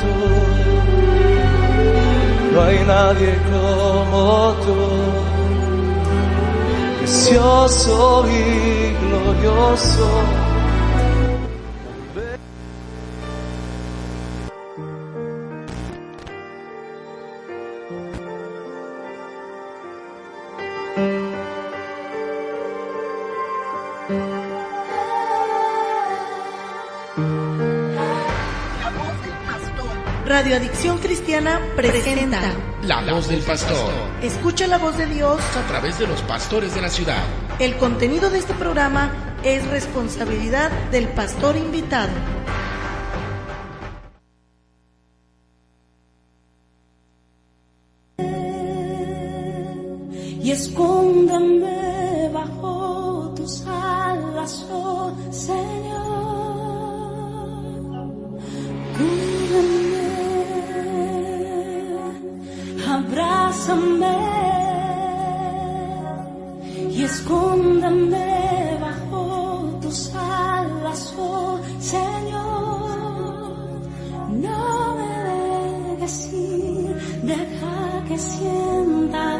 tú, no hay nadie como tú, precioso y glorioso. Radio Adicción Cristiana presenta La Voz del Pastor. Escucha la voz de Dios a través de los pastores de la ciudad. El contenido de este programa es responsabilidad del pastor invitado. Y escóndeme bajo tus alas, oh Señor. Abrázame y escóndame bajo tus alas, oh Señor. No me dejes ir, deja que sienta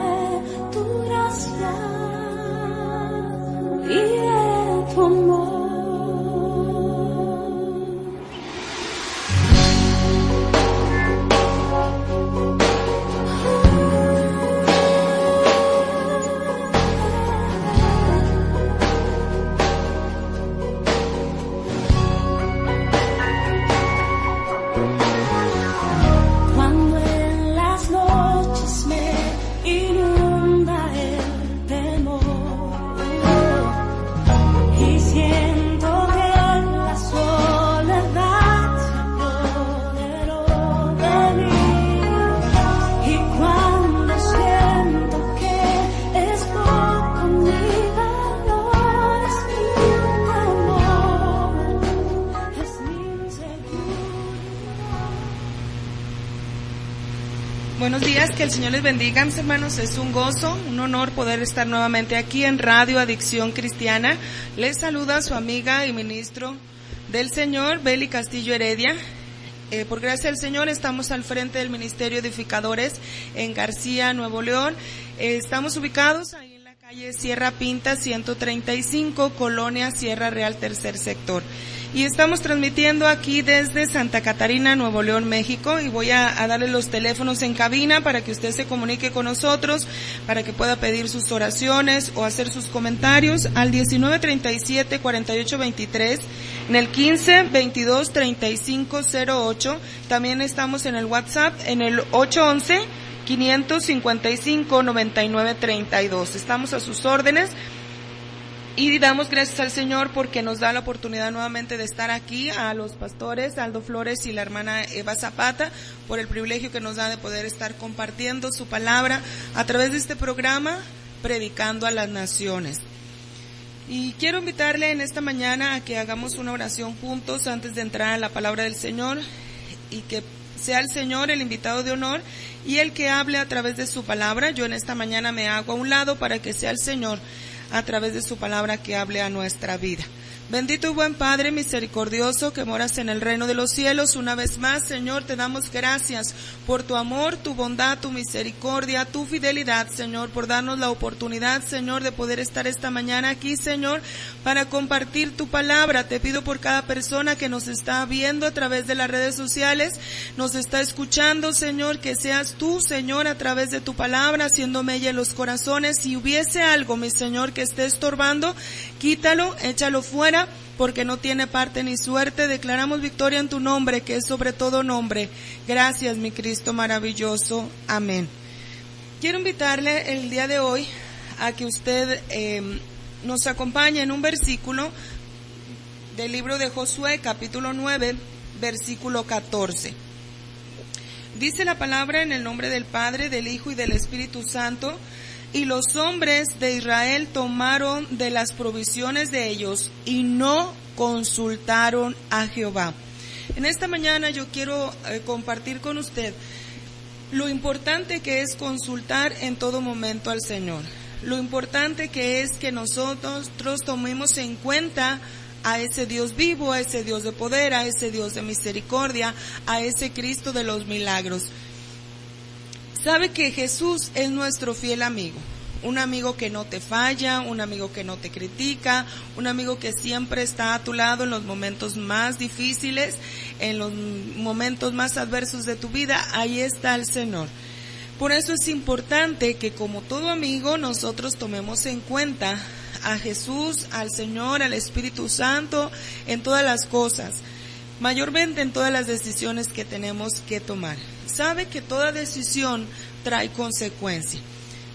tu gracia y de tu amor. Buenos días, que el Señor les bendiga, mis hermanos. Es un gozo, un honor poder estar nuevamente aquí en Radio Adicción Cristiana. Les saluda su amiga y ministro del Señor, Beli Castillo Heredia. Por gracia del Señor estamos al frente del Ministerio Edificadores en García, Nuevo León. Estamos ubicados ahí en la calle Sierra Pinta 135, Colonia Sierra Real, tercer sector. Y estamos transmitiendo aquí desde Santa Catarina, Nuevo León, México, y voy a darle los teléfonos en cabina para que usted se comunique con nosotros, para que pueda pedir sus oraciones o hacer sus comentarios al 1937-4823, en el 15-22-3508. También estamos en el WhatsApp, en el 811-555-9932. Estamos a sus órdenes. Y damos gracias al Señor porque nos da la oportunidad nuevamente de estar aquí, a los pastores Aldo Flores y la hermana Eva Zapata, por el privilegio que nos da de poder estar compartiendo su palabra a través de este programa, Predicando a las Naciones. Y quiero invitarle en esta mañana a que hagamos una oración juntos antes de entrar a la palabra del Señor, y que sea el Señor el invitado de honor y el que hable a través de su palabra. Yo en esta mañana me hago a un lado para que sea el Señor a través de su palabra que hable a nuestra vida. Bendito y buen Padre misericordioso que moras en el reino de los cielos, una vez más, Señor, te damos gracias por tu amor, tu bondad, tu misericordia, tu fidelidad, Señor, por darnos la oportunidad, Señor, de poder estar esta mañana aquí, Señor, para compartir tu palabra. Te pido por cada persona que nos está viendo a través de las redes sociales, nos está escuchando, Señor, que seas tú, Señor, a través de tu palabra, haciendo mella en los corazones. Si hubiese algo, mi Señor, que esté estorbando, quítalo, échalo fuera, porque no tiene parte ni suerte. Declaramos victoria en tu nombre, que es sobre todo nombre. Gracias, mi Cristo maravilloso. Amén. Quiero invitarle el día de hoy a que usted nos acompañe en un versículo del libro de Josué, capítulo 9, versículo 14. Dice la palabra: en el nombre del Padre, del Hijo y del Espíritu Santo. Y los hombres de Israel tomaron de las provisiones de ellos y no consultaron a Jehová. En esta mañana yo quiero compartir con usted lo importante que es consultar en todo momento al Señor. Lo importante que es que nosotros tomemos en cuenta a ese Dios vivo, a ese Dios de poder, a ese Dios de misericordia, a ese Cristo de los milagros. Sabe que Jesús es nuestro fiel amigo. Un amigo que no te falla, un amigo que no te critica, un amigo que siempre está a tu lado en los momentos más difíciles, en los momentos más adversos de tu vida. Ahí está el Señor. Por eso es importante que, como todo amigo, nosotros tomemos en cuenta a Jesús, al Señor, al Espíritu Santo en todas las cosas, mayormente en todas las decisiones que tenemos que tomar. Sabe que toda decisión trae consecuencia.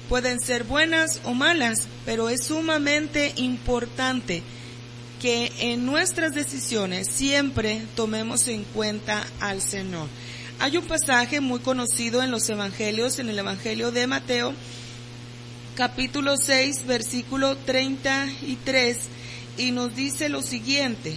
Pueden ser buenas o malas, pero es sumamente importante que en nuestras decisiones siempre tomemos en cuenta al Señor. Hay un pasaje muy conocido en los evangelios, en el Evangelio de Mateo, capítulo 6, versículo 33, y nos dice lo siguiente: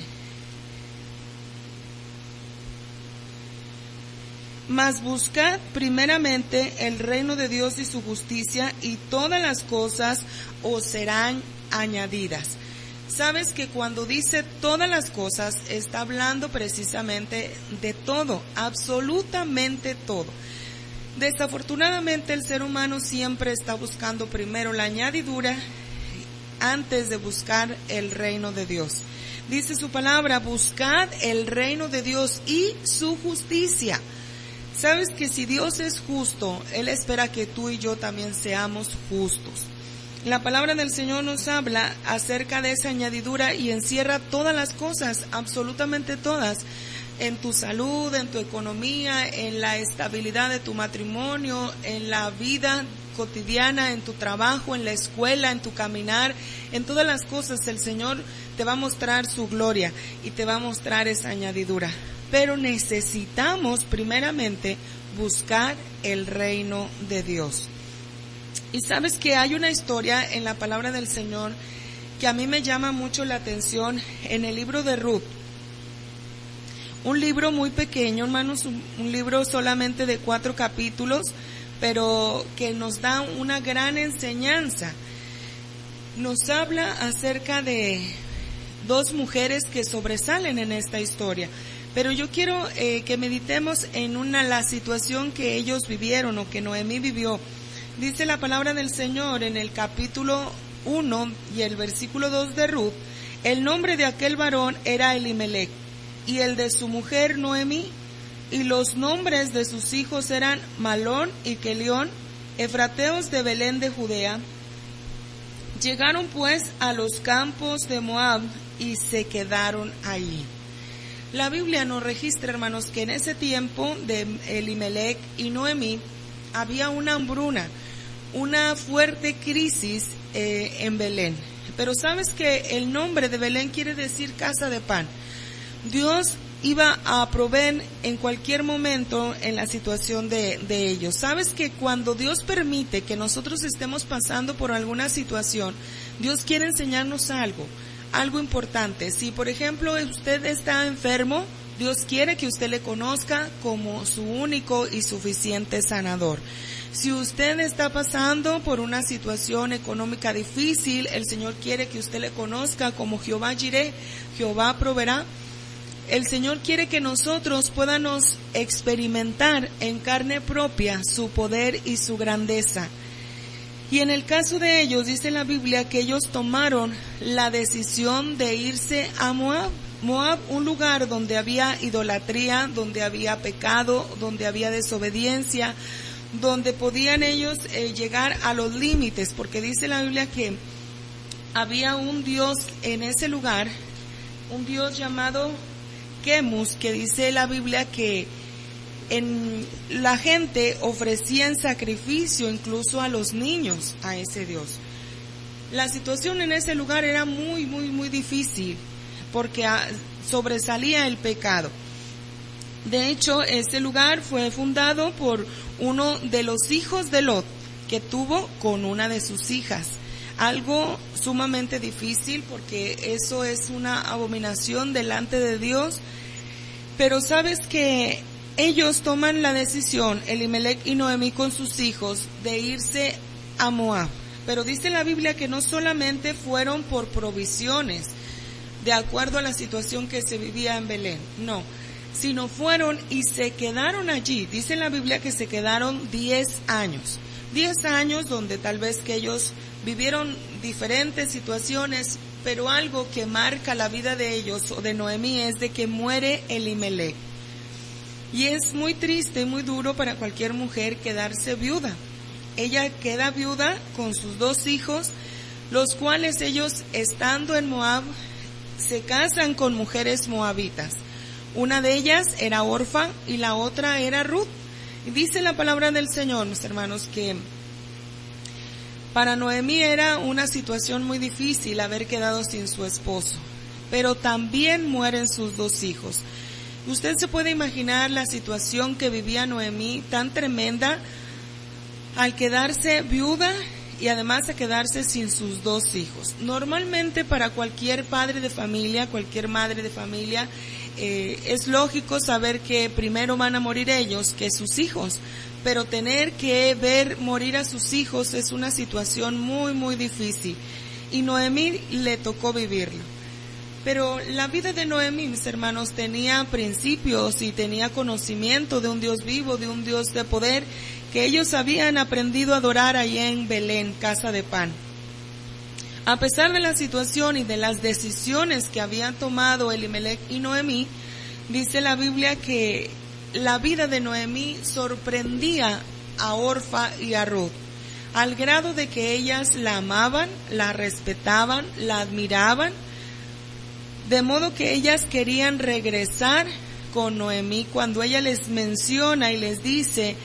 mas buscad primeramente el reino de Dios y su justicia, y todas las cosas os serán añadidas. Sabes que cuando dice todas las cosas, está hablando precisamente de todo, absolutamente todo. Desafortunadamente el ser humano siempre está buscando primero la añadidura antes de buscar el reino de Dios. Dice su palabra: buscad el reino de Dios y su justicia. Sabes que si Dios es justo, Él espera que tú y yo también seamos justos. La palabra del Señor nos habla acerca de esa añadidura y encierra todas las cosas, absolutamente todas, en tu salud, en tu economía, en la estabilidad de tu matrimonio, en la vida cotidiana, en tu trabajo, en la escuela, en tu caminar, en todas las cosas el Señor te va a mostrar su gloria y te va a mostrar esa añadidura. Pero necesitamos primeramente buscar el reino de Dios. Y sabes que hay una historia en la palabra del Señor que a mí me llama mucho la atención en el libro de Ruth. Un libro muy pequeño, hermanos, un libro solamente de 4 capítulos, pero que nos da una gran enseñanza. Nos habla acerca de 2 mujeres que sobresalen en esta historia. Pero yo quiero que meditemos en la situación que ellos vivieron o que Noemí vivió. Dice la palabra del Señor en el capítulo 1 y el versículo 2 de Ruth: el nombre de aquel varón era Elimelec, y el de su mujer Noemí, y los nombres de sus hijos eran Malón y Kelión, efrateos de Belén de Judea. Llegaron pues a los campos de Moab y se quedaron allí. La Biblia nos registra, hermanos, que en ese tiempo de Elimelec y Noemí había una hambruna, una fuerte crisis en Belén. Pero sabes que el nombre de Belén quiere decir casa de pan. Dios iba a proveer en cualquier momento en la situación de ellos. Sabes que cuando Dios permite que nosotros estemos pasando por alguna situación, Dios quiere enseñarnos algo importante. Si por ejemplo usted está enfermo, Dios quiere que usted le conozca como su único y suficiente sanador. Si usted está pasando por una situación económica difícil, el Señor quiere que usted le conozca como Jehová Jireh, Jehová proveerá. El Señor quiere que nosotros podamos experimentar en carne propia su poder y su grandeza. Y en el caso de ellos, dice la Biblia que ellos tomaron la decisión de irse a Moab. Moab, un lugar donde había idolatría, donde había pecado, donde había desobediencia, donde podían ellos llegar a los límites, porque dice la Biblia que había un dios en ese lugar, un dios llamado Quemus, que dice la Biblia que la gente ofrecía en sacrificio incluso a los niños a ese Dios. La situación en ese lugar era muy, muy, muy difícil porque sobresalía el pecado. De hecho, este lugar fue fundado por uno de los hijos de Lot que tuvo con una de sus hijas. Algo sumamente difícil porque eso es una abominación delante de Dios. Pero sabes que ellos toman la decisión, Elimelec y Noemí con sus hijos, de irse a Moab. Pero dice la Biblia que no solamente fueron por provisiones. de acuerdo a la situación que se vivía en Belén, no, sino fueron y se quedaron allí. Dice la Biblia que se quedaron 10 años. 10 años donde tal vez que ellos vivieron diferentes situaciones, pero algo que marca la vida de ellos o de Noemí es de que muere Elimelec. Y es muy triste, muy duro para cualquier mujer quedarse viuda. Ella queda viuda con sus 2 hijos, los cuales ellos, estando en Moab, se casan con mujeres moabitas. Una de ellas era Orfa y la otra era Ruth. Y dice la palabra del Señor, mis hermanos, que para Noemí era una situación muy difícil haber quedado sin su esposo, pero también mueren sus 2 hijos. Usted se puede imaginar la situación que vivía Noemí, tan tremenda, al quedarse viuda y además a quedarse sin sus 2 hijos. Normalmente para cualquier padre de familia, cualquier madre de familia, es lógico saber que primero van a morir ellos que sus hijos, pero tener que ver morir a sus hijos es una situación muy, muy difícil, y Noemí le tocó vivirlo. Pero la vida de Noemí, mis hermanos, tenía principios y tenía conocimiento de un Dios vivo, de un Dios de poder, que ellos habían aprendido a adorar allí en Belén, casa de pan. A pesar de la situación y de las decisiones que habían tomado Elimelec y Noemí, dice la Biblia que la vida de Noemí sorprendía a Orfa y a Ruth, al grado de que ellas la amaban, la respetaban, la admiraban, de modo que ellas querían regresar con Noemí cuando ella les menciona y les dice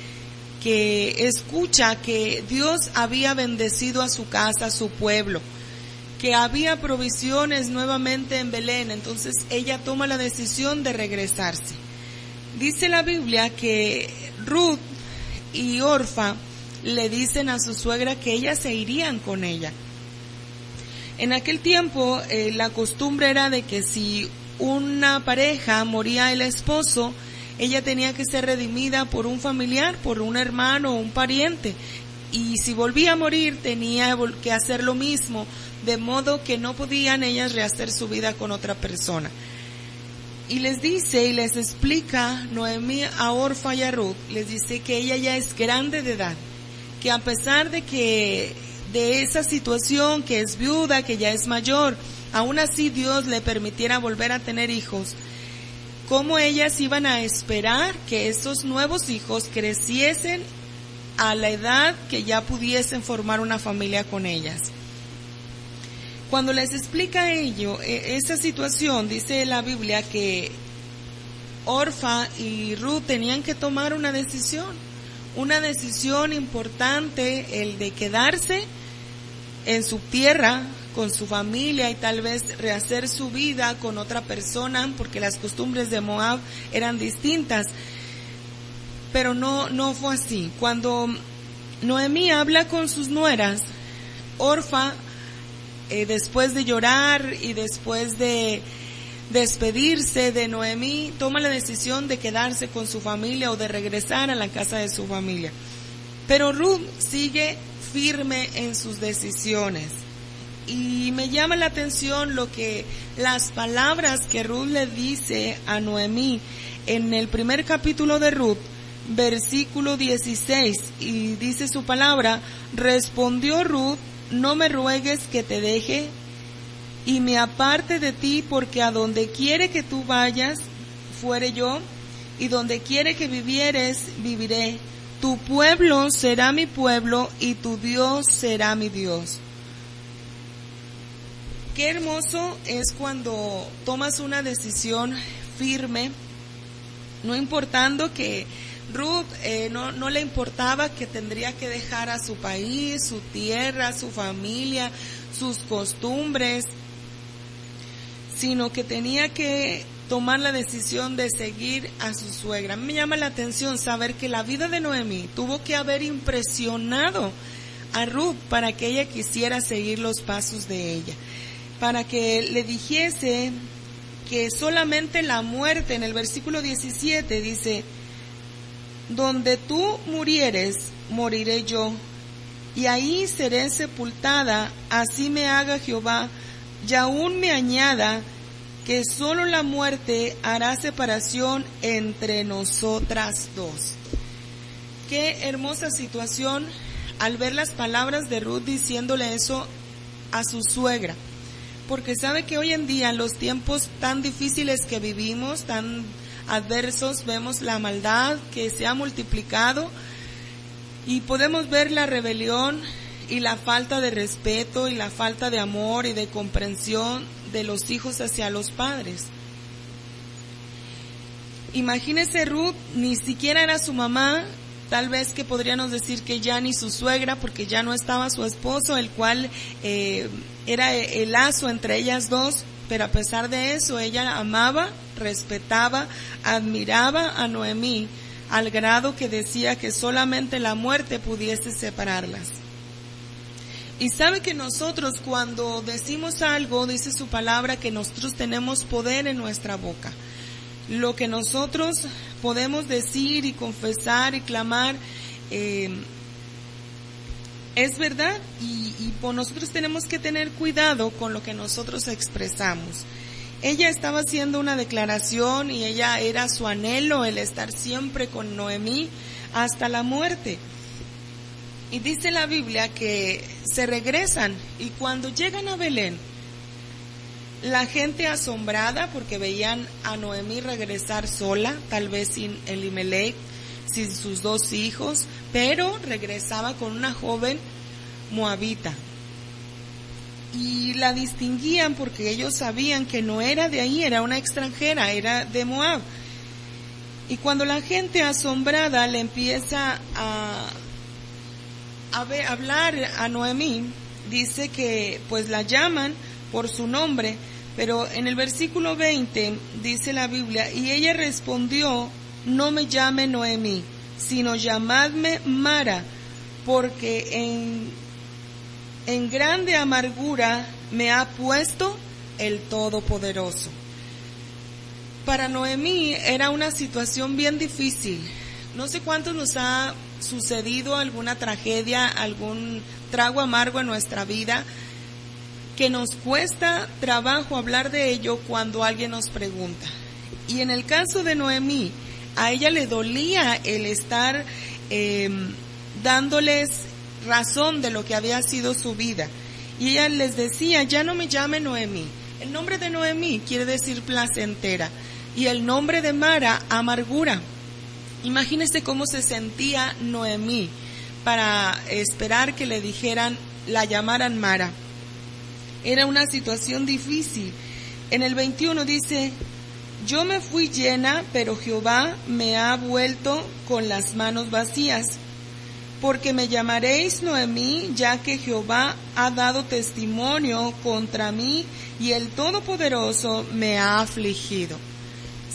que escucha que Dios había bendecido a su casa, a su pueblo, que había provisiones nuevamente en Belén. Entonces ella toma la decisión de regresarse. Dice la Biblia que Ruth y Orfa le dicen a su suegra que ellas se irían con ella. En aquel tiempo la costumbre era de que si una pareja moría el esposo, ella tenía que ser redimida por un familiar, por un hermano o un pariente, y si volvía a morir tenía que hacer lo mismo, de modo que no podían ellas rehacer su vida con otra persona. Y les dice y les explica Noemí a Orfa y a Ruth, les dice que ella ya es grande de edad, que a pesar de esa situación, que es viuda, que ya es mayor, aún así Dios le permitiera volver a tener hijos, cómo ellas iban a esperar que esos nuevos hijos creciesen a la edad que ya pudiesen formar una familia con ellas. Cuando les explica esa situación, dice la Biblia que Orfa y Ruth tenían que tomar una decisión importante, el de quedarse en su tierra con su familia y tal vez rehacer su vida con otra persona, porque las costumbres de Moab eran distintas. Pero no fue así. Cuando Noemí habla con sus nueras, Orfa, después de llorar y después de despedirse de Noemí, toma la decisión de quedarse con su familia o de regresar a la casa de su familia. Pero Ruth sigue firme en sus decisiones. Y me llama la atención las palabras que Ruth le dice a Noemí en el primer capítulo de Ruth, versículo 16, y dice su palabra: respondió Ruth, no me ruegues que te deje y me aparte de ti, porque a donde quiere que tú vayas, fuere yo, y donde quiere que vivieres, viviré. Tu pueblo será mi pueblo y tu Dios será mi Dios. Qué hermoso es cuando tomas una decisión firme, no importando que Ruth no le importaba que tendría que dejar a su país, su tierra, su familia, sus costumbres, sino que tenía que tomar la decisión de seguir a su suegra. Me llama la atención saber que la vida de Noemí tuvo que haber impresionado a Ruth para que ella quisiera seguir los pasos de ella, para que le dijese que solamente la muerte, en el versículo 17 dice: donde tú murieres, moriré yo, y ahí seré sepultada, así me haga Jehová, y aún me añada, que solo la muerte hará separación entre nosotras dos. Qué hermosa situación al ver las palabras de Ruth diciéndole eso a su suegra, porque sabe que hoy en día, en los tiempos tan difíciles que vivimos, tan adversos, vemos la maldad que se ha multiplicado y podemos ver la rebelión y la falta de respeto y la falta de amor y de comprensión de los hijos hacia los padres. Imagínese, Ruth ni siquiera era su mamá, tal vez que podríamos decir que ya ni su suegra, porque ya no estaba su esposo, el cual era el lazo entre ellas dos, pero a pesar de eso ella amaba, respetaba, admiraba a Noemí, al grado que decía que solamente la muerte pudiese separarlas. Y sabe que nosotros cuando decimos algo, dice su palabra, que nosotros tenemos poder en nuestra boca. Lo que nosotros podemos decir y confesar y clamar es verdad, y por nosotros tenemos que tener cuidado con lo que nosotros expresamos. Ella estaba haciendo una declaración y ella era su anhelo el estar siempre con Noemí hasta la muerte. Y dice la Biblia que se regresan y cuando llegan a Belén, la gente asombrada porque veían a Noemí regresar sola, tal vez sin Elimelech, sin sus dos hijos, pero regresaba con una joven moabita. Y la distinguían porque ellos sabían que no era de ahí, era una extranjera, era de Moab. Y cuando la gente asombrada le empieza a hablar a Noemí, dice que pues la llaman por su nombre, pero en el versículo 20 dice la Biblia, y ella respondió, no me llame Noemí, sino llamadme Mara, porque en grande amargura me ha puesto el Todopoderoso. Para Noemí era una situación bien difícil. No sé cuántos nos ha sucedido alguna tragedia, algún trago amargo en nuestra vida, que nos cuesta trabajo hablar de ello cuando alguien nos pregunta. Y en el caso de Noemí, a ella le dolía el estar dándoles razón de lo que había sido su vida. Y ella les decía, ya no me llame Noemí. El nombre de Noemí quiere decir placentera. Y el nombre de Mara, amargura. Imagínese cómo se sentía Noemí para esperar que le dijeran, la llamaran Mara. Era una situación difícil. En el 21 dice, yo me fui llena, pero Jehová me ha vuelto con las manos vacías. Porque me llamaréis Noemí, ya que Jehová ha dado testimonio contra mí y el Todopoderoso me ha afligido.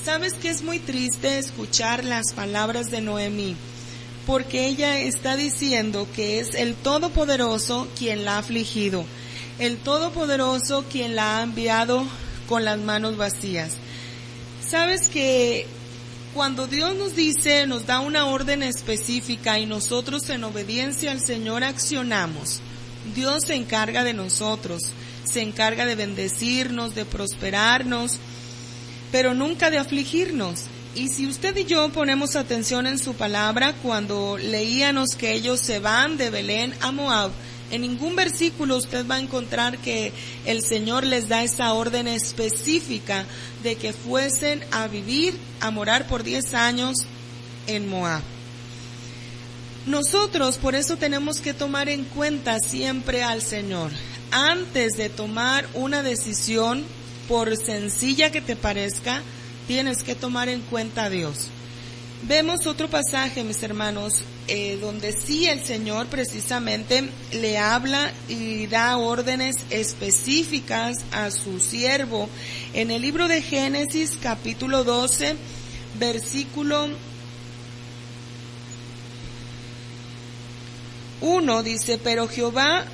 ¿Sabes que es muy triste escuchar las palabras de Noemí? Porque ella está diciendo que es el Todopoderoso quien la ha afligido, el Todopoderoso quien la ha enviado con las manos vacías. ¿Sabes que cuando Dios nos dice, nos da una orden específica y nosotros en obediencia al Señor accionamos, Dios se encarga de nosotros, se encarga de bendecirnos, de prosperarnos, pero nunca de afligirnos? Y si usted y yo ponemos atención en su palabra, cuando leíamos que ellos se van de Belén a Moab, en ningún versículo usted va a encontrar que el Señor les da esa orden específica de que fuesen a vivir, a morar por 10 años en Moab. Nosotros por eso tenemos que tomar en cuenta siempre al Señor. Antes de tomar una decisión, por sencilla que te parezca, tienes que tomar en cuenta a Dios. Vemos otro pasaje, mis hermanos, donde sí el Señor precisamente le habla y da órdenes específicas a su siervo. En el libro de Génesis, capítulo 12, versículo 1, dice, pero Jehová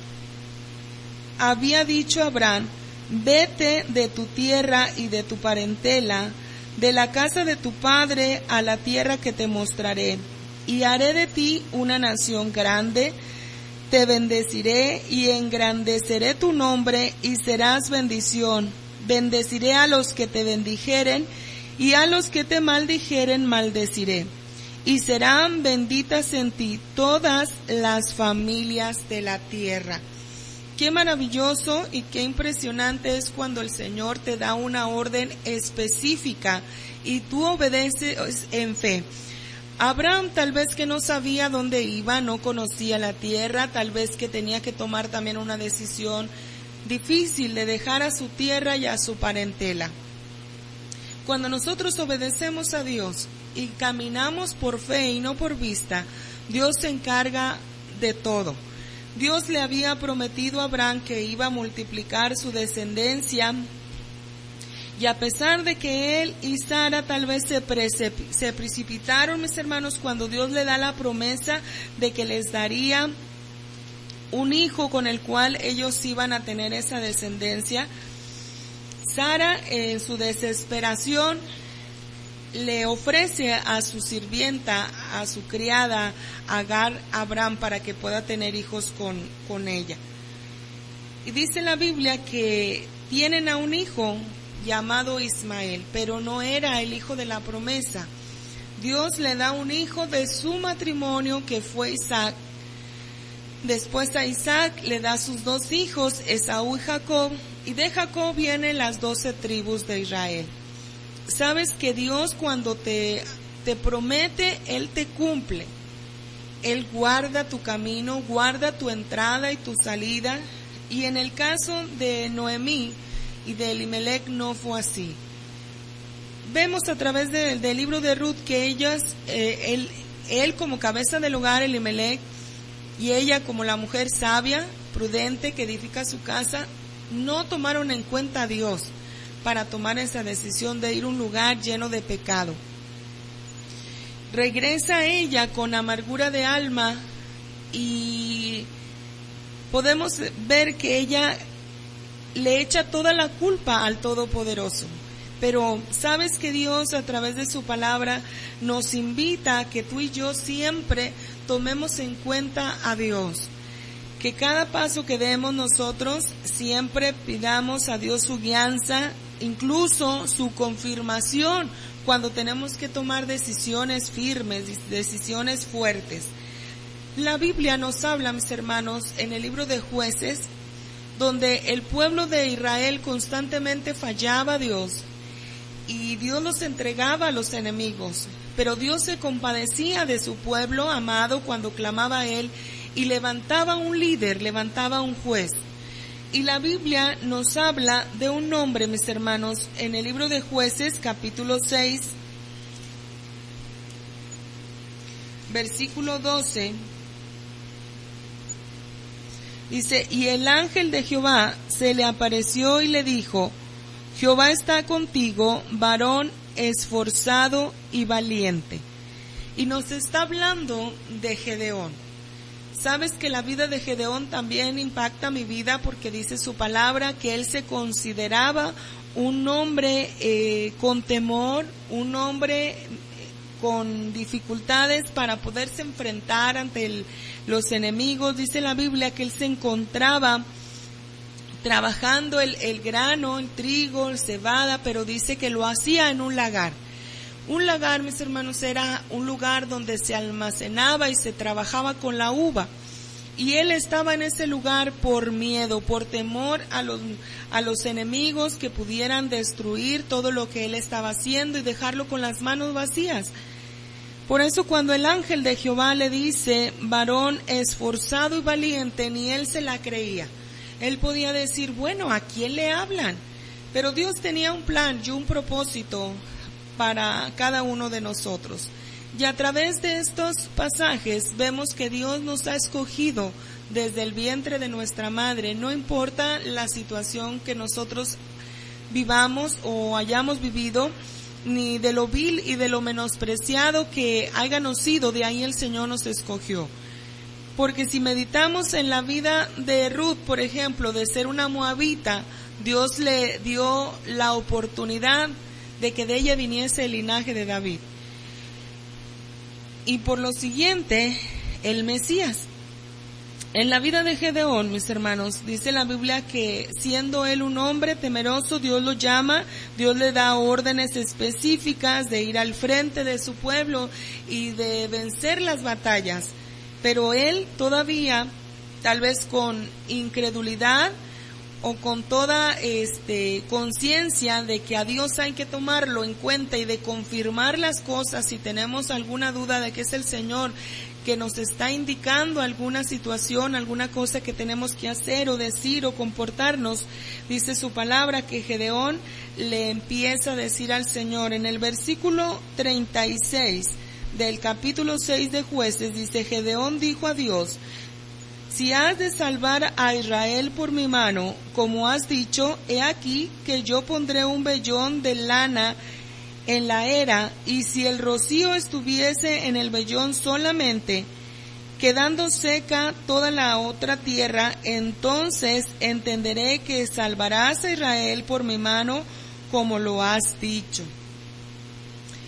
había dicho a Abraham, vete de tu tierra y de tu parentela, de la casa de tu padre a la tierra que te mostraré, y haré de ti una nación grande, te bendeciré y engrandeceré tu nombre y serás bendición. bendeciré a los que te bendijeren, y a los que te maldijeren maldeciré. Y serán benditas en ti todas las familias de la tierra. Qué maravilloso y qué impresionante es cuando el Señor te da una orden específica y tú obedeces en fe. Abraham tal vez que no sabía dónde iba, no conocía la tierra, tal vez que tenía que tomar también una decisión difícil de dejar a su tierra y a su parentela. Cuando nosotros obedecemos a Dios y caminamos por fe y no por vista, Dios se encarga de todo. Dios le había prometido a Abraham que iba a multiplicar su descendencia, y a pesar de que él y Sara tal vez se precipitaron, mis hermanos, cuando Dios le da la promesa de que les daría un hijo con el cual ellos iban a tener esa descendencia, Sara, en su desesperación, le ofrece a su sirvienta, a su criada, Agar, a Abraham, para que pueda tener hijos con ella. Y dice la Biblia que tienen a un hijo llamado Ismael, pero no era el hijo de la promesa. Dios le da un hijo de su matrimonio, que fue Isaac. Después a Isaac le da sus dos hijos, Esaú y Jacob, y de Jacob vienen las 12 tribus de Israel. Sabes que Dios, cuando te promete, Él te cumple. Él guarda tu camino, guarda tu entrada y tu salida. Y en el caso de Noemí y de Elimelech no fue así. Vemos a través del libro de Ruth que él como cabeza del hogar, Elimelech, y ella como la mujer sabia, prudente, que edifica su casa, no tomaron en cuenta a Dios para tomar esa decisión de ir a un lugar lleno de pecado. Regresa ella con amargura de alma y podemos ver que ella le echa toda la culpa al Todopoderoso. Pero sabes que Dios, a través de su palabra, nos invita a que tú y yo siempre tomemos en cuenta a Dios. Que cada paso que demos nosotros siempre pidamos a Dios su guianza, incluso su confirmación cuando tenemos que tomar decisiones firmes, decisiones fuertes. La Biblia nos habla, mis hermanos, en el libro de Jueces, donde el pueblo de Israel constantemente fallaba a Dios y Dios los entregaba a los enemigos, pero Dios se compadecía de su pueblo amado cuando clamaba a Él y levantaba un líder, levantaba un juez. Y la Biblia nos habla de un hombre, mis hermanos, en el libro de Jueces, capítulo 6, versículo 12, dice: y el ángel de Jehová se le apareció y le dijo: Jehová está contigo, varón esforzado y valiente. Y nos está hablando de Gedeón. Sabes que la vida de Gedeón también impacta mi vida, porque dice su palabra que él se consideraba un hombre con temor, un hombre con dificultades para poderse enfrentar ante los enemigos. Dice la Biblia que él se encontraba trabajando el grano, el trigo, el cebada, pero dice que lo hacía en un lagar. Un lagar, mis hermanos, era un lugar donde se almacenaba y se trabajaba con la uva. Y él estaba en ese lugar por miedo, por temor a los enemigos que pudieran destruir todo lo que él estaba haciendo y dejarlo con las manos vacías. Por eso cuando el ángel de Jehová le dice, varón esforzado y valiente, ni él se la creía. Él podía decir, bueno, ¿a quién le hablan? Pero Dios tenía un plan y un propósito para cada uno de nosotros. Y a través de estos pasajes vemos que Dios nos ha escogido desde el vientre de nuestra madre. No importa la situación que nosotros vivamos o hayamos vivido, ni de lo vil y de lo menospreciado que hayamos sido, de ahí el Señor nos escogió. Porque si meditamos en la vida de Ruth, por ejemplo, de ser una moabita, Dios le dio la oportunidad de que de ella viniese el linaje de David. Y por lo siguiente, el Mesías. En la vida de Gedeón, mis hermanos, dice la Biblia que siendo él un hombre temeroso, Dios lo llama, Dios le da órdenes específicas de ir al frente de su pueblo y de vencer las batallas. Pero él todavía, tal vez con incredulidad o con toda conciencia de que a Dios hay que tomarlo en cuenta y de confirmar las cosas, si tenemos alguna duda de que es el Señor que nos está indicando alguna situación, alguna cosa que tenemos que hacer o decir o comportarnos, dice su palabra que Gedeón le empieza a decir al Señor en el versículo 36 del capítulo 6 de Jueces, dice: Gedeón dijo a Dios: si has de salvar a Israel por mi mano, como has dicho, he aquí que yo pondré un vellón de lana en la era, y si el rocío estuviese en el vellón solamente, quedando seca toda la otra tierra, entonces entenderé que salvarás a Israel por mi mano, como lo has dicho.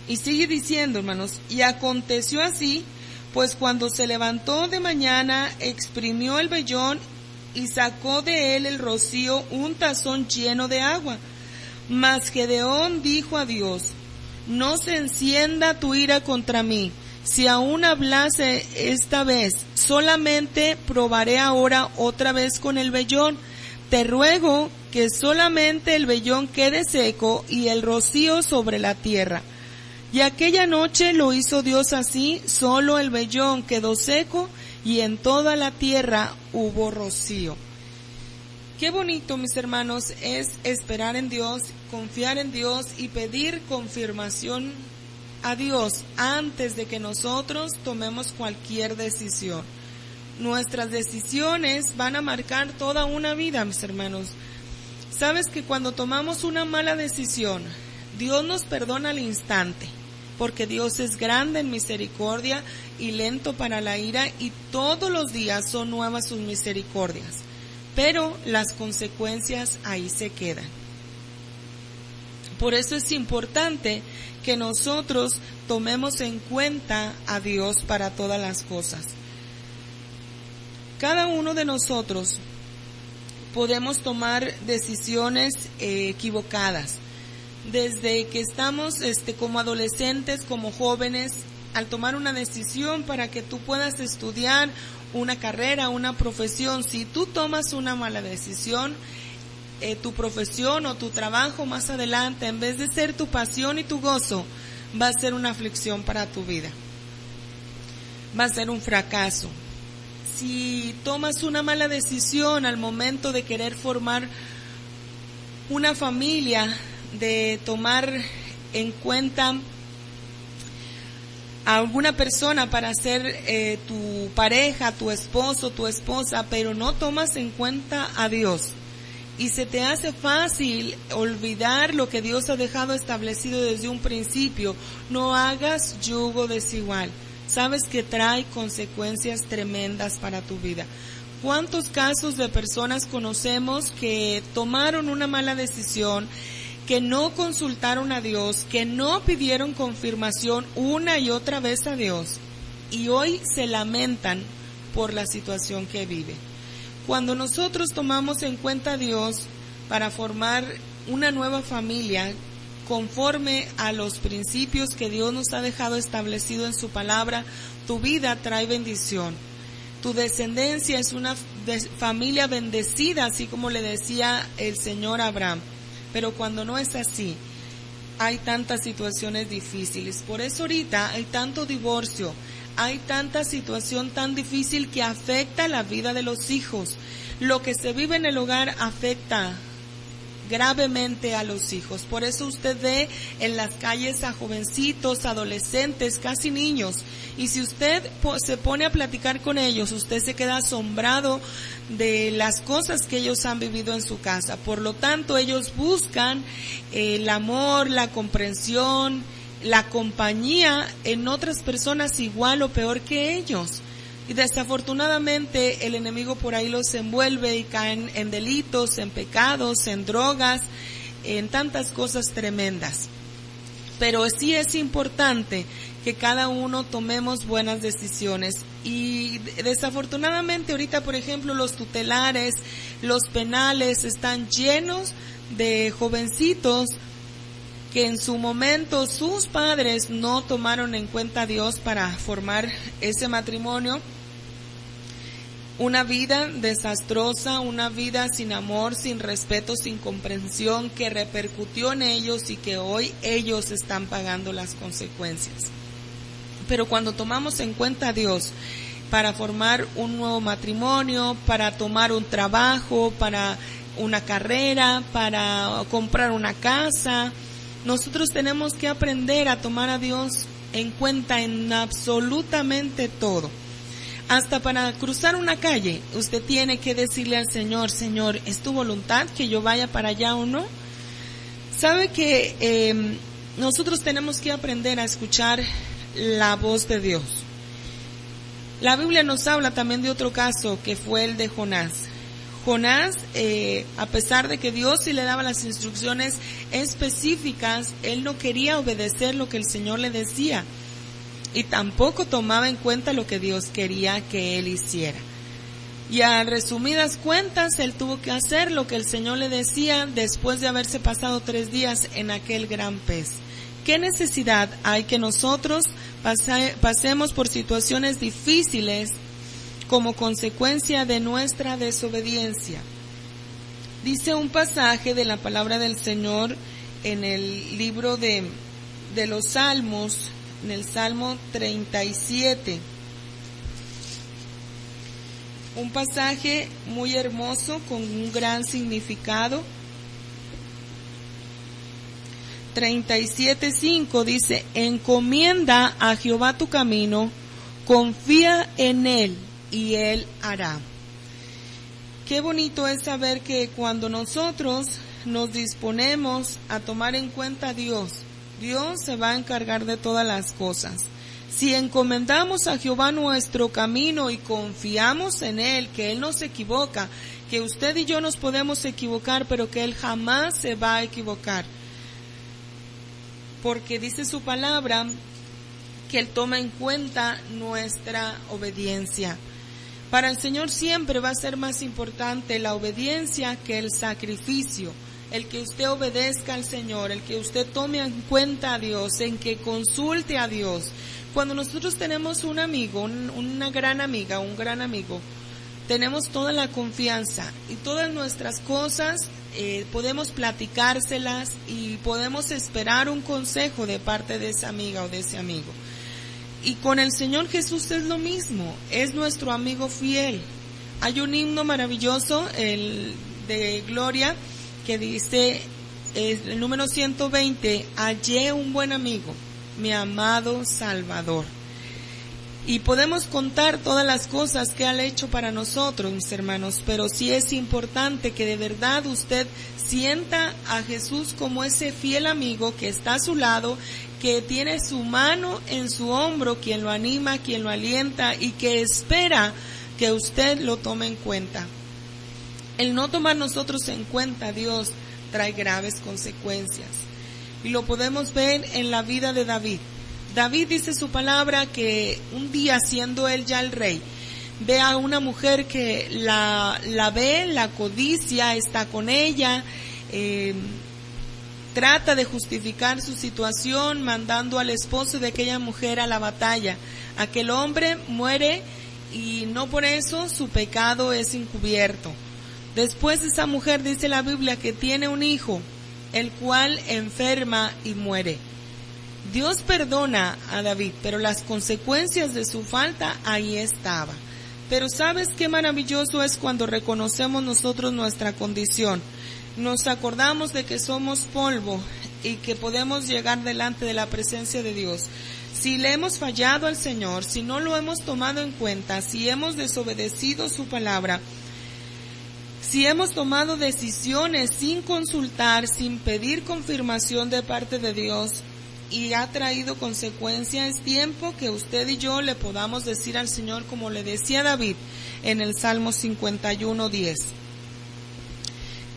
Y sigue diciendo, hermanos, y aconteció así, pues cuando se levantó de mañana, exprimió el vellón y sacó de él el rocío un tazón lleno de agua. Mas Gedeón dijo a Dios: no se encienda tu ira contra mí, si aún hablase esta vez, solamente probaré ahora otra vez con el vellón. Te ruego que solamente el vellón quede seco y el rocío sobre la tierra. Y aquella noche lo hizo Dios así, solo el vellón quedó seco y en toda la tierra hubo rocío. Qué bonito, mis hermanos, es esperar en Dios, confiar en Dios y pedir confirmación a Dios antes de que nosotros tomemos cualquier decisión. Nuestras decisiones van a marcar toda una vida, mis hermanos. Sabes que cuando tomamos una mala decisión, Dios nos perdona al instante, porque Dios es grande en misericordia y lento para la ira, y todos los días son nuevas sus misericordias. Pero las consecuencias ahí se quedan. Por eso es importante que nosotros tomemos en cuenta a Dios para todas las cosas. Cada uno de nosotros podemos tomar decisiones equivocadas. Desde que estamos como adolescentes, como jóvenes, al tomar una decisión para que tú puedas estudiar una carrera, una profesión, si tú tomas una mala decisión, tu profesión o tu trabajo más adelante, en vez de ser tu pasión y tu gozo, va a ser una aflicción para tu vida. Va a ser un fracaso. Si tomas una mala decisión al momento de querer formar una familia, de tomar en cuenta a alguna persona para ser tu pareja, tu esposo, tu esposa, pero no tomas en cuenta a Dios y se te hace fácil olvidar lo que Dios ha dejado establecido desde un principio, no hagas yugo desigual. Sabes que trae consecuencias tremendas para tu vida. ¿Cuántos casos de personas conocemos que tomaron una mala decisión, que no consultaron a Dios, que no pidieron confirmación una y otra vez a Dios, y hoy se lamentan por la situación que vive? Cuando nosotros tomamos en cuenta a Dios para formar una nueva familia, conforme a los principios que Dios nos ha dejado establecido en su palabra, tu vida trae bendición. Tu descendencia es una familia bendecida, así como le decía el Señor a Abraham. Pero cuando no es así, hay tantas situaciones difíciles. Por eso ahorita hay tanto divorcio, hay tanta situación tan difícil que afecta la vida de los hijos. Lo que se vive en el hogar afecta gravemente a los hijos. Por eso usted ve en las calles a jovencitos, adolescentes, casi niños, y si usted se pone a platicar con ellos, usted se queda asombrado de las cosas que ellos han vivido en su casa. Por lo tanto, ellos buscan el amor, la comprensión, la compañía en otras personas igual o peor que ellos. Y desafortunadamente el enemigo por ahí los envuelve y caen en delitos, en pecados, en drogas, en tantas cosas tremendas. Pero sí es importante que cada uno tomemos buenas decisiones. Y desafortunadamente ahorita, por ejemplo, los tutelares, los penales están llenos de jovencitos que en su momento sus padres no tomaron en cuenta a Dios para formar ese matrimonio. Una vida desastrosa, una vida sin amor, sin respeto, sin comprensión, que repercutió en ellos y que hoy ellos están pagando las consecuencias. Pero cuando tomamos en cuenta a Dios para formar un nuevo matrimonio, para tomar un trabajo, para una carrera, para comprar una casa, nosotros tenemos que aprender a tomar a Dios en cuenta en absolutamente todo. Hasta para cruzar una calle, usted tiene que decirle al Señor: Señor, ¿es tu voluntad que yo vaya para allá o no? Sabe que nosotros tenemos que aprender a escuchar la voz de Dios. La Biblia nos habla también de otro caso, que fue el de Jonás. Jonás, a pesar de que Dios sí le daba las instrucciones específicas, él no quería obedecer lo que el Señor le decía. Y tampoco tomaba en cuenta lo que Dios quería que él hiciera. Y a resumidas cuentas, él tuvo que hacer lo que el Señor le decía después de haberse pasado 3 días en aquel gran pez. ¿Qué necesidad hay que nosotros pasemos por situaciones difíciles como consecuencia de nuestra desobediencia? Dice un pasaje de la palabra del Señor en el libro de los Salmos, en el Salmo 37. Un pasaje muy hermoso con un gran significado. 37:5 dice: encomienda a Jehová tu camino, confía en Él y Él hará. Qué bonito es saber que cuando nosotros nos disponemos a tomar en cuenta a Dios, Dios se va a encargar de todas las cosas. Si encomendamos a Jehová nuestro camino y confiamos en Él, que Él no se equivoca, que usted y yo nos podemos equivocar, pero que Él jamás se va a equivocar. Porque dice su palabra que Él toma en cuenta nuestra obediencia. Para el Señor siempre va a ser más importante la obediencia que el sacrificio. El que usted obedezca al Señor, el que usted tome en cuenta a Dios, en que consulte a Dios. Cuando nosotros tenemos un amigo, una gran amiga, un gran amigo, tenemos toda la confianza y todas nuestras cosas podemos platicárselas y podemos esperar un consejo de parte de esa amiga o de ese amigo. Y con el Señor Jesús es lo mismo, es nuestro amigo fiel. Hay un himno maravilloso, el de Gloria, que dice, el número 120, hallé un buen amigo, mi amado Salvador. Y podemos contar todas las cosas que ha hecho para nosotros, mis hermanos, pero sí es importante que de verdad usted sienta a Jesús como ese fiel amigo que está a su lado, que tiene su mano en su hombro, quien lo anima, quien lo alienta y que espera que usted lo tome en cuenta. El no tomar nosotros en cuenta a Dios trae graves consecuencias. Y lo podemos ver en la vida de David. David dice su palabra que un día, siendo él ya el rey, ve a una mujer que la ve, la codicia, está con ella, trata de justificar su situación mandando al esposo de aquella mujer a la batalla. Aquel hombre muere y no por eso su pecado es encubierto. Después esa mujer, dice la Biblia, que tiene un hijo, el cual enferma y muere. Dios perdona a David, pero las consecuencias de su falta ahí estaba. Pero ¿sabes qué maravilloso es cuando reconocemos nosotros nuestra condición? Nos acordamos de que somos polvo y que podemos llegar delante de la presencia de Dios. Si le hemos fallado al Señor, si no lo hemos tomado en cuenta, si hemos desobedecido su palabra, si hemos tomado decisiones sin consultar, sin pedir confirmación de parte de Dios y ha traído consecuencias, es tiempo que usted y yo le podamos decir al Señor como le decía David en el Salmo 51:10.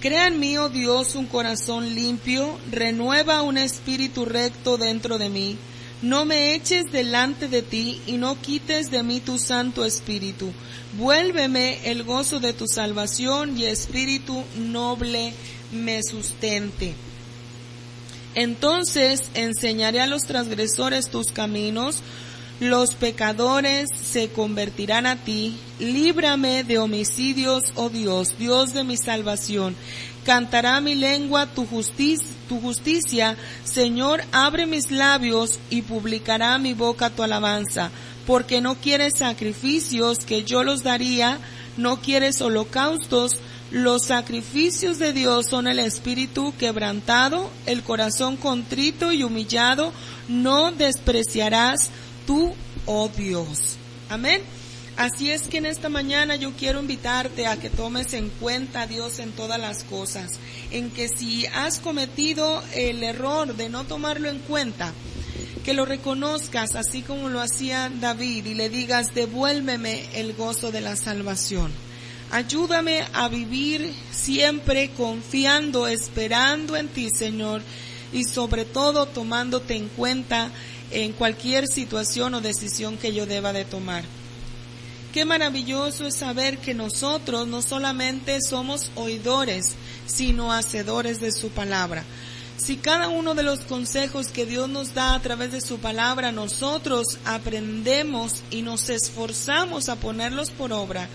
Crea en mí, oh Dios, un corazón limpio, renueva un espíritu recto dentro de mí. No me eches delante de ti y no quites de mí tu Santo Espíritu. Vuélveme el gozo de tu salvación y espíritu noble me sustente. Entonces enseñaré a los transgresores tus caminos, los pecadores se convertirán a ti. Líbrame de homicidios, oh Dios, Dios de mi salvación. Cantará mi lengua tu justicia, Señor, abre mis labios y publicará mi boca tu alabanza. Porque no quieres sacrificios que yo los daría, no quieres holocaustos. Los sacrificios de Dios son el espíritu quebrantado, el corazón contrito y humillado, no despreciarás tú, oh Dios. Amén. Así es que en esta mañana yo quiero invitarte a que tomes en cuenta a Dios en todas las cosas, en que si has cometido el error de no tomarlo en cuenta, que lo reconozcas así como lo hacía David y le digas, devuélveme el gozo de la salvación. Ayúdame a vivir siempre confiando, esperando en ti, Señor, y sobre todo tomándote en cuenta en cualquier situación o decisión que yo deba de tomar. Qué maravilloso es saber que nosotros no solamente somos oidores, sino hacedores de su palabra. Si cada uno de los consejos que Dios nos da a través de su palabra, nosotros aprendemos y nos esforzamos a ponerlos por obra,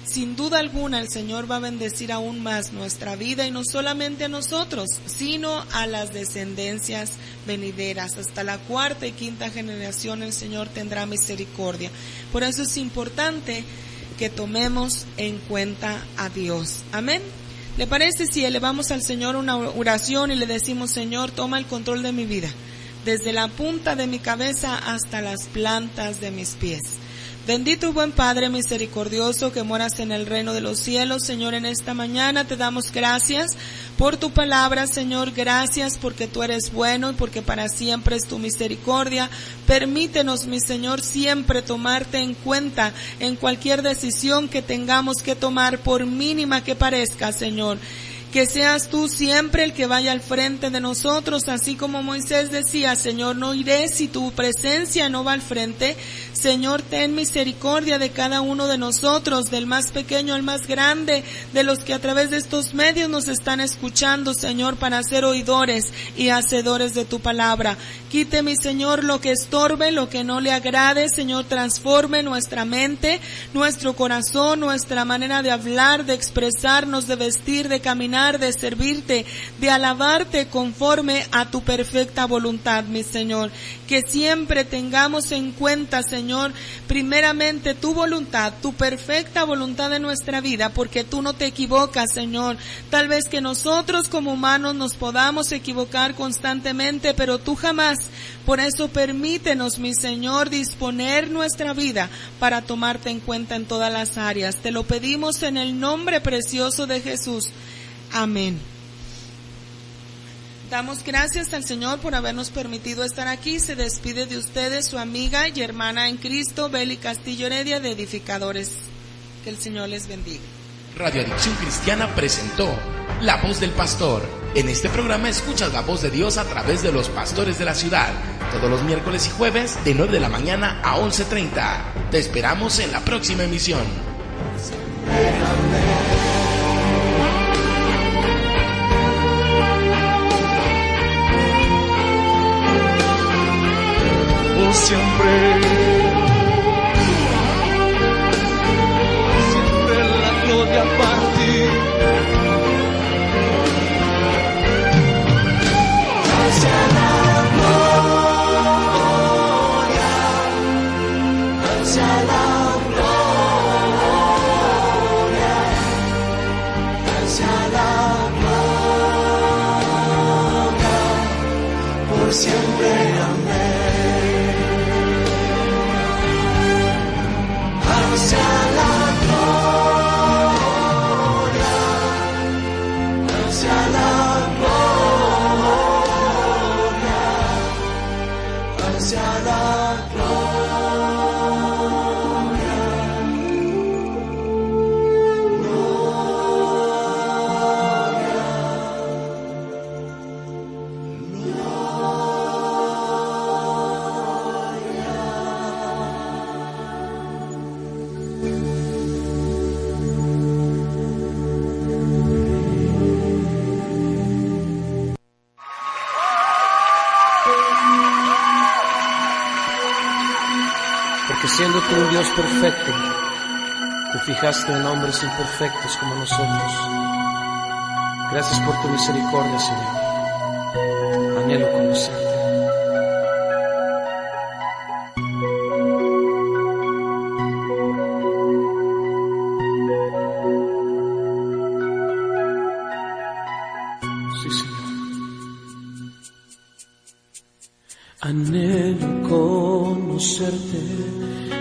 sin duda alguna el Señor va a bendecir aún más nuestra vida, y no solamente a nosotros, sino a las descendencias venideras. Hasta la 4ª y 5ª generación el Señor tendrá misericordia. Por eso es importante que tomemos en cuenta a Dios. Amén. ¿Le parece si elevamos al Señor una oración y le decimos, Señor, toma el control de mi vida, desde la punta de mi cabeza hasta las plantas de mis pies? Bendito y buen Padre misericordioso que moras en el reino de los cielos, Señor, en esta mañana te damos gracias por tu palabra, Señor. Gracias porque tú eres bueno y porque para siempre es tu misericordia. Permítenos, mi Señor, siempre tomarte en cuenta en cualquier decisión que tengamos que tomar, por mínima que parezca, Señor. Que seas tú siempre el que vaya al frente de nosotros, así como Moisés decía, Señor, no iré si tu presencia no va al frente. Señor, ten misericordia de cada uno de nosotros, del más pequeño al más grande, de los que a través de estos medios nos están escuchando, Señor, para ser oidores y hacedores de tu palabra. Quite, mi Señor, lo que estorbe, lo que no le agrade, Señor, transforme nuestra mente, nuestro corazón, nuestra manera de hablar, de expresarnos, de vestir, de caminar, de servirte, de alabarte conforme a tu perfecta voluntad, mi Señor. Que siempre tengamos en cuenta, Señor, primeramente tu voluntad, tu perfecta voluntad de nuestra vida, porque tú no te equivocas, Señor. Tal vez que nosotros como humanos nos podamos equivocar constantemente, pero tú jamás. Por eso permítenos, mi Señor, disponer nuestra vida para tomarte en cuenta en todas las áreas. Te lo pedimos en el nombre precioso de Jesús. Amén. Damos gracias al Señor por habernos permitido estar aquí. Se despide de ustedes su amiga y hermana en Cristo, Beli Castillo Heredia, de Edificadores. Que el Señor les bendiga. Radio Adicción Cristiana presentó La Voz del Pastor. En este programa escuchas la voz de Dios a través de los pastores de la ciudad. Todos los miércoles y jueves de 9 de la mañana a 11:30. Te esperamos en la próxima emisión. Siempre la gloria para ti. Hacia la gloria, hacia la gloria, hacia la gloria, por siempre, amén. Hacia la gloria, hacia la gloria, hacia la gloria. Siendo tú un Dios perfecto, te fijaste en hombres imperfectos como nosotros. Gracias por tu misericordia, Señor. Anhelo conocerte. Sí, Señor. Anhelo conocerte,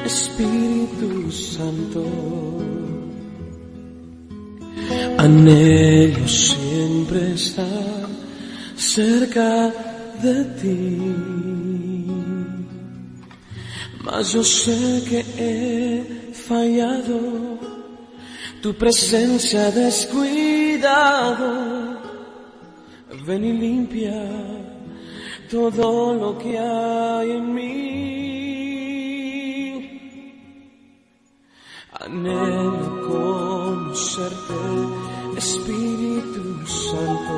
Espíritu Santo. Anhelo siempre estar cerca de ti, mas yo sé que he fallado, tu presencia descuidado. Ven y limpia todo lo que hay en mí. Anhelo conocerte, Espíritu Santo.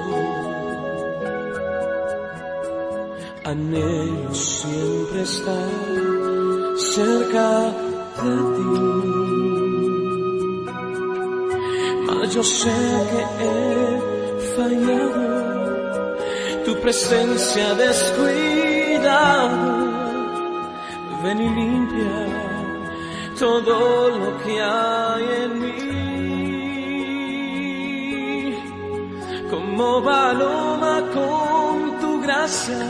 Anhelo siempre estar cerca de ti, mas yo sé que he fallado, tu presencia descuidado. Ven y limpia todo lo que hay en mí. Como paloma con tu gracia,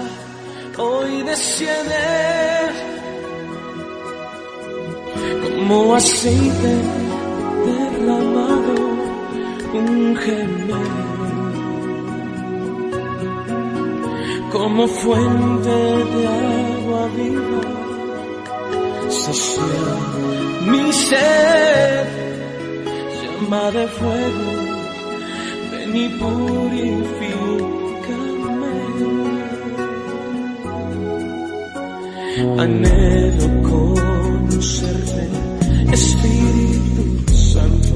hoy desciende. Como aceite derramado, úngeme. Como fuente de agua viva, sacia mi sed. Llama de fuego, ven y purifícame. Anhelo conocerte, Espíritu Santo.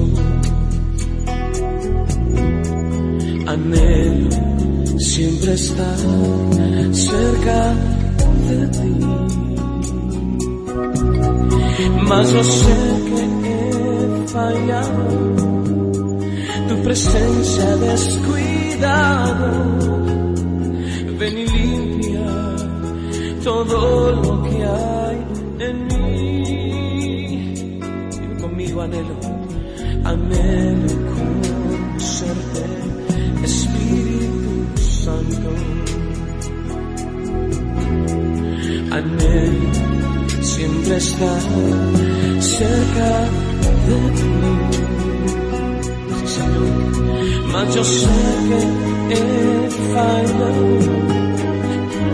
Anhelo siempre estar cerca de ti, mas yo sé que he fallado, tu presencia descuidado. Ven y limpia todo lo que hay en mí. Digo conmigo, anhelo conocerte, Espíritu Santo. Anhelo siempre estar cerca de ti, sí, Señor. Mas yo sé que he fallado,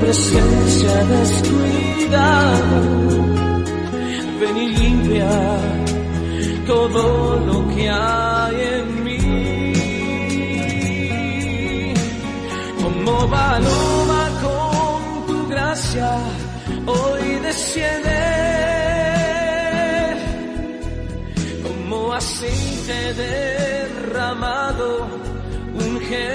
presencia descuidada. Ven y limpia todo lo que hay en mí. Como paloma con tu gracia, hoy desciende. Como aceite derramado, unge.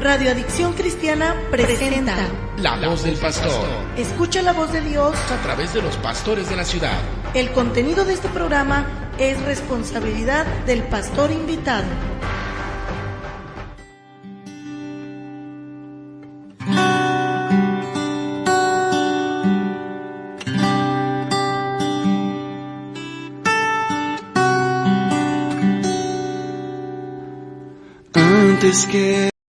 Radio Adicción Cristiana presenta La Voz del Pastor, Escucha la voz de Dios a través de los pastores de la ciudad. El contenido de este programa es responsabilidad del pastor invitado. Antes que